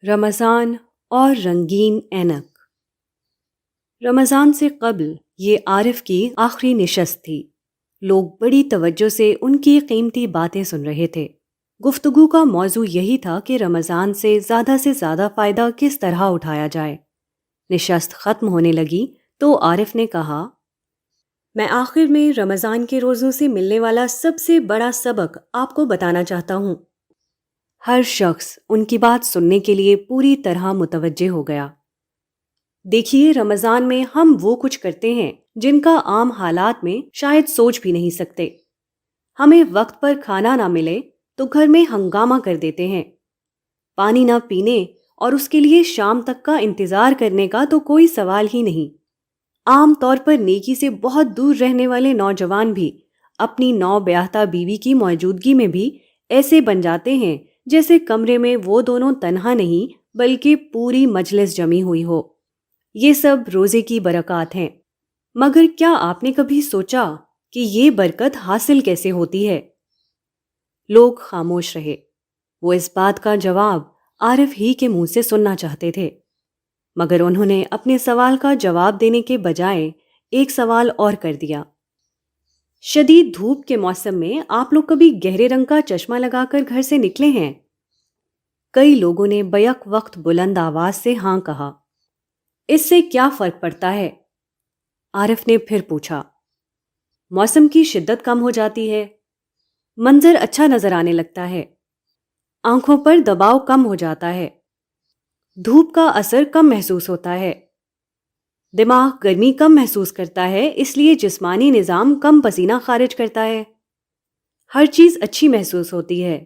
رمضان اور رنگین اینک۔ رمضان سے قبل یہ عارف کی آخری نشست تھی۔ لوگ بڑی توجہ سے ان کی قیمتی باتیں سن رہے تھے۔ گفتگو کا موضوع یہی تھا کہ رمضان سے زیادہ فائدہ کس طرح اٹھایا جائے۔ نشست ختم ہونے لگی تو عارف نے کہا، میں آخر میں رمضان کے روزوں سے ملنے والا سب سے بڑا سبق آپ کو بتانا چاہتا ہوں۔ ہر شخص ان کی بات سننے کے لیے پوری طرح متوجہ ہو گیا۔ دیکھیے، رمضان میں ہم وہ کچھ کرتے ہیں جن کا عام حالات میں شاید سوچ بھی نہیں سکتے۔ ہمیں وقت پر کھانا نہ ملے تو گھر میں ہنگامہ کر دیتے ہیں۔ پانی نہ پینے اور اس کے لیے شام تک کا انتظار کرنے کا تو کوئی سوال ہی نہیں۔ عام طور پر نیکی سے بہت دور رہنے والے نوجوان بھی اپنی نو بیاہتا بیوی کی موجودگی میں بھی ایسے بن جاتے ہیں جیسے کمرے میں وہ دونوں تنہا نہیں بلکہ پوری مجلس جمی ہوئی ہو۔ یہ سب روزے کی برکات ہیں، مگر کیا آپ نے کبھی سوچا کہ یہ برکت حاصل کیسے ہوتی ہے؟ لوگ خاموش رہے۔ وہ اس بات کا جواب عارف ہی کے منہ سے سننا چاہتے تھے، مگر انہوں نے اپنے سوال کا جواب دینے کے بجائے ایک سوال اور کر دیا۔ شدید دھوپ کے موسم میں آپ لوگ کبھی گہرے رنگ کا چشمہ لگا کر گھر سے نکلے ہیں؟ کئی لوگوں نے بیک وقت بلند آواز سے ہاں کہا۔ اس سے کیا فرق پڑتا ہے؟ عارف نے پھر پوچھا۔ موسم کی شدت کم ہو جاتی ہے، منظر اچھا نظر آنے لگتا ہے، آنکھوں پر دباؤ کم ہو جاتا ہے، دھوپ کا اثر کم محسوس ہوتا ہے، دماغ گرمی کم محسوس کرتا ہے، اس لیے جسمانی نظام کم پسینہ خارج کرتا ہے، ہر چیز اچھی محسوس ہوتی ہے۔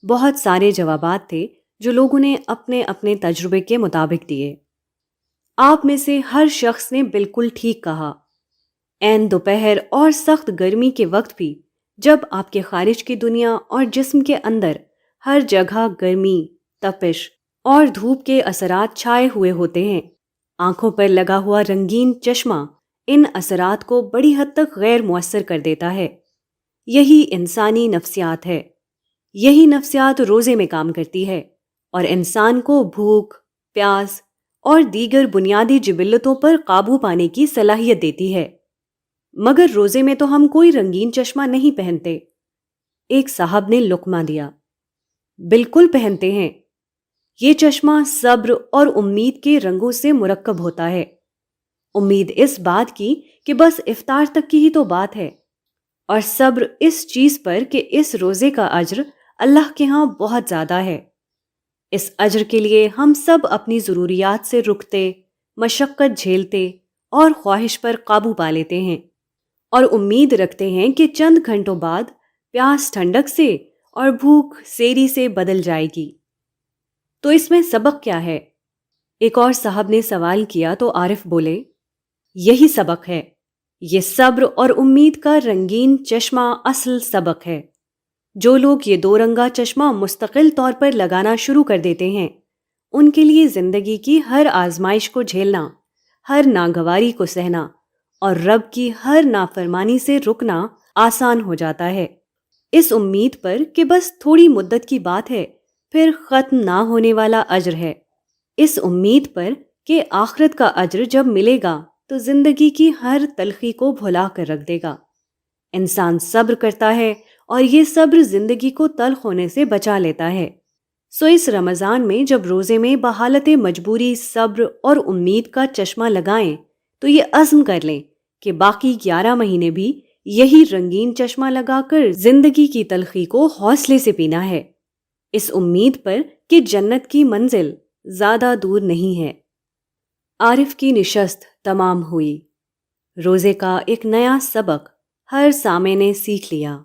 بہت سارے جوابات تھے جو لوگوں نے اپنے اپنے تجربے کے مطابق دیے۔ آپ میں سے ہر شخص نے بالکل ٹھیک کہا۔ عین دوپہر اور سخت گرمی کے وقت بھی جب آپ کے خارج کی دنیا اور جسم کے اندر ہر جگہ گرمی، تپش اور دھوپ کے اثرات چھائے ہوئے ہوتے ہیں، آنکھوں پر لگا ہوا رنگین چشمہ ان اثرات کو بڑی حد تک غیر مؤثر کر دیتا ہے۔ یہی انسانی نفسیات ہے۔ یہی نفسیات روزے میں کام کرتی ہے اور انسان کو بھوک، پیاس اور دیگر بنیادی جبلتوں پر قابو پانے کی صلاحیت دیتی ہے۔ مگر روزے میں تو ہم کوئی رنگین چشمہ نہیں پہنتے۔ ایک صاحب نے لقمہ دیا۔ بالکل پہنتے ہیں۔ یہ چشمہ صبر اور امید کے رنگوں سے مرکب ہوتا ہے۔ امید اس بات کی کہ بس افطار تک کی ہی تو بات ہے، اور صبر اس چیز پر کہ اس روزے کا اجر اللہ کے ہاں بہت زیادہ ہے۔ اس اجر کے لیے ہم سب اپنی ضروریات سے رکتے، مشقت جھیلتے اور خواہش پر قابو پا لیتے ہیں، اور امید رکھتے ہیں کہ چند گھنٹوں بعد پیاس ٹھنڈک سے اور بھوک سیری سے بدل جائے گی۔ تو اس میں سبق کیا ہے؟ ایک اور صاحب نے سوال کیا تو عارف بولے، یہی سبق ہے۔ یہ صبر اور امید کا رنگین چشمہ اصل سبق ہے۔ جو لوگ یہ دو رنگا چشمہ مستقل طور پر لگانا شروع کر دیتے ہیں، ان کے لیے زندگی کی ہر آزمائش کو جھیلنا، ہر ناگواری کو سہنا اور رب کی ہر نافرمانی سے رکنا آسان ہو جاتا ہے، اس امید پر کہ بس تھوڑی مدت کی بات ہے، پھر ختم نہ ہونے والا اجر ہے، اس امید پر کہ آخرت کا اجر جب ملے گا تو زندگی کی ہر تلخی کو بھلا کر رکھ دے گا۔ انسان صبر کرتا ہے اور یہ صبر زندگی کو تلخ ہونے سے بچا لیتا ہے۔ سو اس رمضان میں جب روزے میں بحالت مجبوری صبر اور امید کا چشمہ لگائیں تو یہ عزم کر لیں کہ باقی 11 مہینے بھی یہی رنگین چشمہ لگا کر زندگی کی تلخی کو حوصلے سے پینا ہے، اس امید پر کہ جنت کی منزل زیادہ دور نہیں ہے۔ عارف کی نشست تمام ہوئی۔ روزے کا ایک نیا سبق ہر سامع نے سیکھ لیا۔